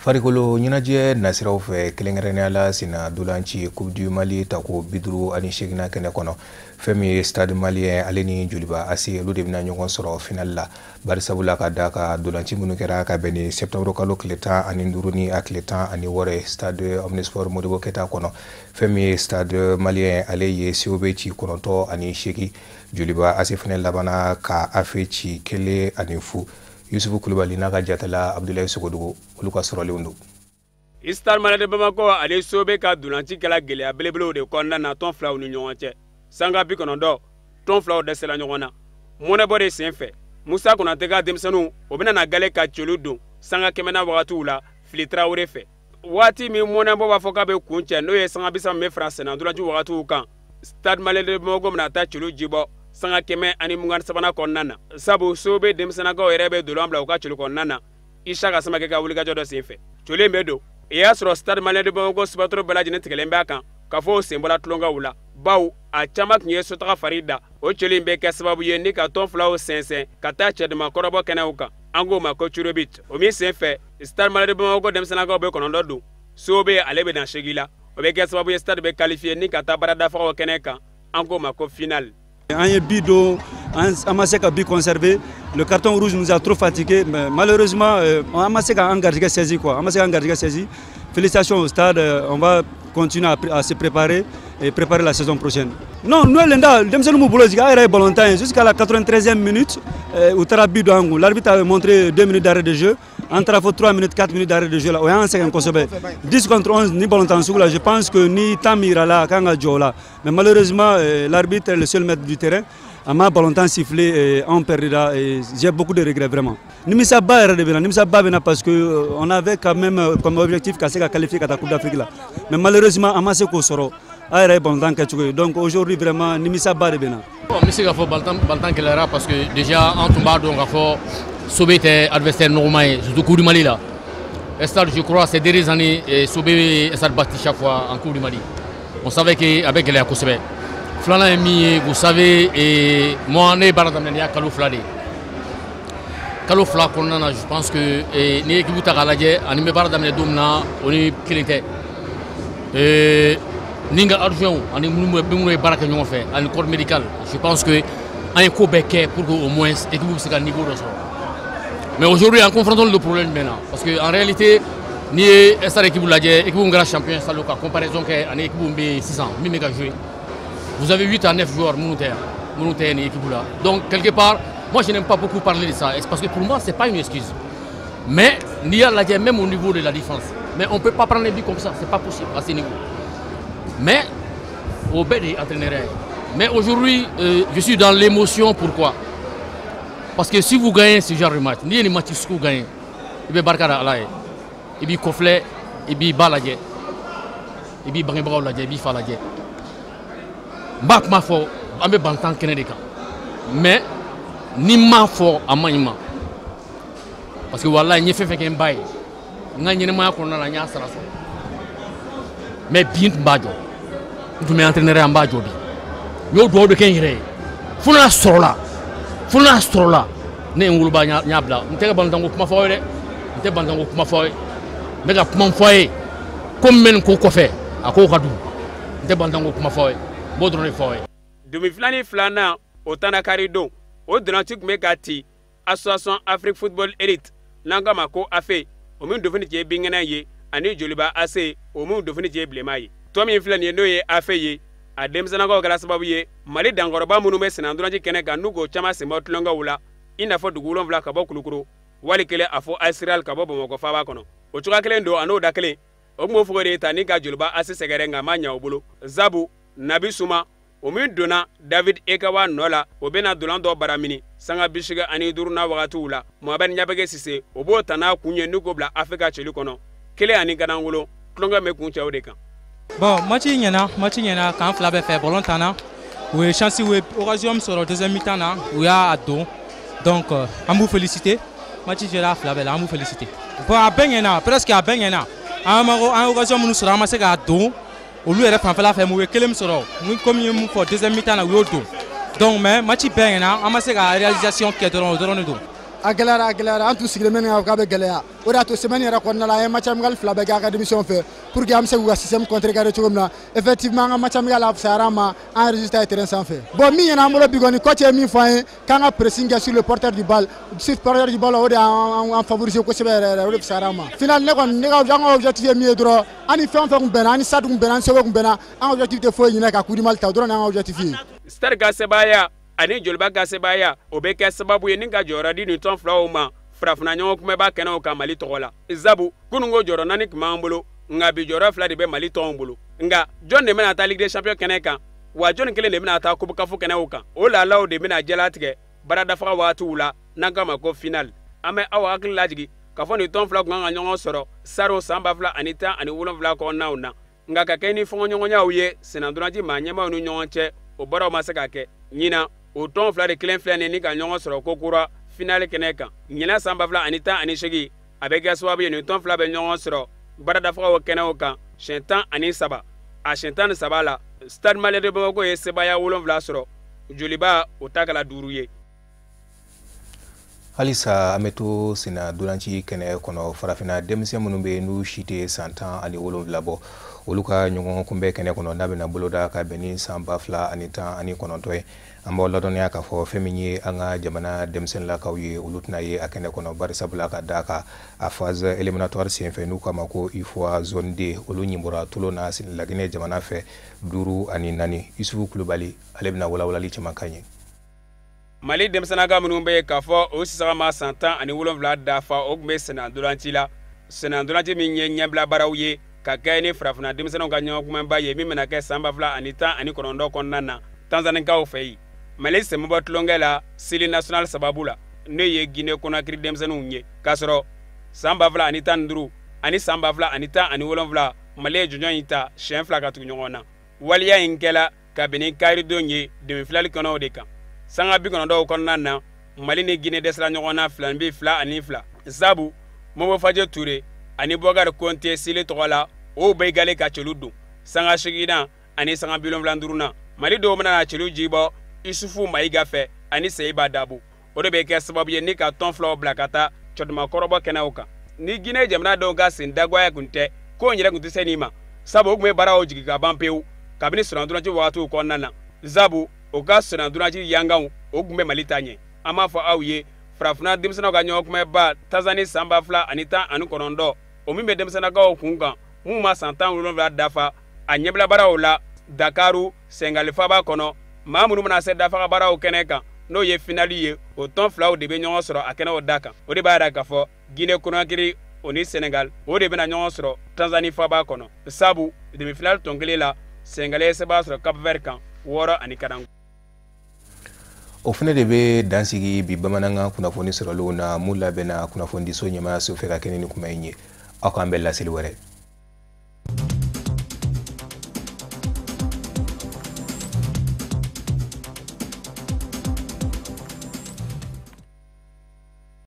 farikolo ɲɛnajɛ nasiraw fɛ kelenkɛrɛnnenya la sina dolanci coupe du mali tako 58 kɛnɛ kɔnɔ fɛn min ye stade malien ale ni joliba ase olu de bɛna ɲɔgɔn sɔrɔ final la bari sabula ka da ka dolanci minnu kɛra ka bɛn ni septembre kalo tile 15 ni a tile 16 stade omnisport modibo kɛta kɔnɔ fɛn min ye stade malien ale ye sew bɛ ci 9 joliba ase fɛnɛ labana ka afe ci 1-0 Yusufu Kulubali n'a ka jatala Abdoulaye Sogodogo olu ka sɔrɔlenw don. Stade Malien de Bamako ale sobe ka dolanci kɛla gɛlɛya belebelew de kɔnɔna na tɔn filaw ni ɲɔgɔn cɛ sanga 90 tɔn filaw dɛsɛla ɲɔgɔn na mɔnɛbɔ de senfɛ Musa Konate ka denmisɛnninw o bɛna na gale ka celu don sanga 100 wagatiw la Fili Traoré fɛ waati min mɔnɛbɔ b'a fɔ k'a bɛ kun cɛ n'o ye sanga 30 France na dolanci wagatiw kan Stade Malien de Bamako bɛna taa celu jibɔ sanga 123 kɔnɔna na sabu sobe denmisɛnnakaw yɛrɛ bɛ dolan bila u ka celu kɔnɔna na Isa ka Samakɛ ka wulikajɔ dɔ senfɛ celu bɛ don i y'a sɔrɔ Stade Malien de Bamako subatoro bɛɛ lajɛlen tigɛlen b'a kan k'a fɔ o sen bɔla tulonkaw la bawo a caman tun ye sotaga fari da o celu in bɛ kɛ sababu ye ni ka tɔn filaw sɛnsɛn ka taa cɛdama kɔrɔbɔ kɛnɛw kan an k'o ma ko Curobit o min senfɛ Stade Malien de Bamako denmisɛnnakaw bɛ 9 don sobe ale bɛ na 8 la o bɛ kɛ sababu ye stade bɛ qualifié ni ka taa baradafagaw kɛnɛ kan an k'o ma ko final. Un bidon, un massé qui a bien conservé. Le carton rouge nous a trop fatigués. Mais malheureusement, on a massé un gardien saisi. Félicitations au stade. On va continuer à se préparer et préparer la saison prochaine. Non, nous, jusqu'à la 93e minute, l'arbitre a montré 2 minutes d'arrêt de jeu. Entre 3 minutes, 4 minutes d'arrêt de jeu. Là, 10 contre 11, ni ballon je pense que ni Tamira là, mais malheureusement, l'arbitre est le seul maître du terrain. À ma ballon sifflé, on perdra. J'ai beaucoup de regrets vraiment. Nimisa Bena parce qu'on avait quand même comme objectif de qualifier la Coupe d'Afrique là. Mais malheureusement, à Masé Kosoro, donc aujourd'hui vraiment, Nimisa Bena. Je suis Baltan Kelera parce que déjà en tombant donc à fort. Sobé était adversaire normal, surtout Coupe du Mali là. Stade, je crois, ces dernières années, Sobé est battu chaque fois en Coupe du Mali. On savait qu'avec les Akosebe, Flana est mis, vous savez, et moi, on est baradamania Kalofla. Kalofla, je pense que les équipes de Galadje, on est baradamania Domna, on est Kilité. Ninga Arjou, on est Bimoune Barakanyon fait, un corps médical. Je pense que un coup béquet pour qu'au moins l'équipe soit à niveau de ça. Mais aujourd'hui, en confrontant le problème maintenant, parce qu'en réalité, ni est l'équipe où l'équipe où grand champion, c'est la comparaison qu'est une équipe où 600, joué. Vous avez 8 à 9 joueurs monétaires une équipe là. Donc quelque part, moi je n'aime pas beaucoup parler de ça, parce que pour moi c'est pas une excuse. Mais ni à la même au niveau de la défense. Mais on ne peut pas prendre les buts comme ça, c'est pas possible à ce niveau. Mais au bête des entraîneurs. Mais aujourd'hui, je suis dans l'émotion. Pourquoi? Parce que si vous gagnez ce genre de match, ni les matchs que vous gagnez, il y a Barkara Alaye, il y a Kofle, il y a Baladje, il y a Bangibra Oladje, il y a Faladje. Mbak ma fo, ambe bantan kenedeka. Mais ni ma fo amanyima. Parce que voilà, il y a fait un bail. Il y a un qu'on a la sara. Mais bien badjo. Tu m'entraînerais en badjo. Yo do de kenire. Funa strola. Funa strola. Ne ngulba nyabla. Nteka bandango kuma foye. Nteka bandango kuma foye. Mega kuma foye. Comme men ko kofe. Ako kadu. Nteka bandango kuma foye. Bodrone foye. Demi flani flana otana karido. O drantik mekati. Association Afrique Football Elite. Nanga mako afe. Omun dofini tie bingena ye. Ani joliba ase. Omun dofini tie blema ye. Tomi flani no ye afe ye. Adem sanango gala sababu ye. Mali dangoroba munu me senandranji keneka nugo chama semot longa wula. Ina fo dugulon vla kabo kulukuru. Wali kele afo Israel kabo bomoko faba kono. Ochuka kele ndo ano dakele. Ogmo fogore ta niga joliba ase segerenga manya obulu. Zabu Nabi Suma omin dona David Ekawa Nola obena dolando baramini sanga bishiga ani duruna wagati wula Mohamed Nyabege Sise obo tana kunye nugobla Afrika chelu kono kele ani ganangulo klonga me kuncha odeka. Bon, match nyana kan fla be fait bon tana we chance we occasion sur deuxième mi-temps na we a ado. Donc on vous féliciter. Match jera fla be on vous féliciter. Bon a benyana presque a benyana. En occasion nous sera amassé ga ado. Au lieu de faire la femme, nous sommes comme nous pour deuxième mi-temps. Donc, mais match bien, on a la réalisation qui est dans le dos. Aguilera, en tout ce qui est mené à Gabegalea. On a tout ce manière à qu'on a la match amical Flabaga d'émission fait pour que nous système contre Garechumna. Effectivement, un match amical à Sarama a enregistré un terrain sans fait. Bon, mi en amour bigoni, coach et mi fin, quand on pressing sur le porteur du bal, sur le porteur du bal, on favorise au Sarama. Finalement, nous avons objectif mi droit, on y fait un ben, on y sait un ben, un objectif de feu, il n'y a qu'à coup de mal, tu as un objectif. Star Gasebaya. Ani jolba gasebaya obeka sababu yeninga jora di ni ton flauma frafna nyon kuma ba kana o ka mali togola izabu kunungo joro nani kmambolo nga bi jora fla de be mali tombolo nga John de mena ta Ligue des Champions keneka wa John kele de mena ta kubuka fu kana o kan o la law de mena jalatige barada fa wa tuula nanga mako final ame awa akli lajigi ka fo ni ton fla nga nyon soro saro samba fla anita ani wolon fla ko nauna nga ka keni fo nyon nya uye senanduraji manyema nu nyon che o baro masaka ke nyina o ton fla de clen fla ni ka nyongo soro kokura finale keneka nyina samba fla anita ani shegi abega swabe ni ton fla be nyongo soro barada fa o keneka shentan ani saba a shentan saba la stade malais de Bamako e sebaya wolon fla soro joliba o takala duruye halisa ameto sina duranci kene kono farafina demse munumbe nu shite santan ani wolon fla bo oluka nyongo kumbe kene kono nabe na boloda ka beni samba fla anita ani kono toy amba ladon ya ka fo feminye anga jamana demsen la kawye ulutna ye akene kono barisa bula ka daka a phase éliminatoire si fe nu kama ko ifwa zone D olu nyimbura tulo na sin lagine jamana fe duru ani nani Yusufu Kulubali alebna wala li chimakanye Mali demsena ga munumbe ka fo o sisa ma santan ani wolon vla da fa ogme sena duranti mi nyembla barawye ka kayne frafna demsena ga nyon kuma ba ye mi mena ke samba vla anita ani konondo konnana Tanzania ka o fei Mali se mbat longela sili national sababula ne ye Guinée Conakry demsena unye kasro samba vla anita ndru ani samba vla anita ani wolon vla Mali jonyon ita Cherifla ka tu nyona waliya inkela ka beni kayri donye demi flali kono de kan sanga bi kono do konna na Mali ni Guinée desra nyona flanbi fla ani fla zabu mobo faje touré ani bogar konté sile togola o beygale ka cheludu sanga shigina ani sanga bilon vlanduruna Mali do mana na chelu jibo Isufu maiga fe ani seiba dabu odo be ke sababu ye ni ka ton fla blakata chodma korobo kenauka ni Guinée jamna do ga sindagwa ya kunte ko nyira kunte senima sabu ogme bara o jigi ka bampeu kabini suranduraji watu konna na zabu oga suranduraji yangau ogme Mali tanye ama fo awye farafina denmisɛnninw ka ɲɔgɔnkumaba Tanzanie san 2019 o min bɛ denmisɛnninkaw kun kan mun ma san 17 dafa a ɲɛbila baaraw la Dakaru Sengali faba kɔnɔ maa minnu bɛna se dafaga baaraw kɛnɛ kan n'o ye finali ye o tɔn filaw de bɛ ɲɔgɔn sɔrɔ a kɛnɛw da kan o de b'a yira k'a fɔ Guinée Conakry o ni Senegal o de bɛna ɲɔgɔn sɔrɔ Tanzanie faba kɔnɔ sabu demi-finale tɔn kelen la Senegalais se b'a sɔrɔ Cap Vert kan 6-4. O fana de bɛ dansigi bi bamanankan kunnafoni sɔrɔlenw na mun labɛnna kunnafoni diso ɲɛmaaya so fɛ ka kɛnɛ ni kuma in ye aw k'an bɛɛ laseli wɛrɛ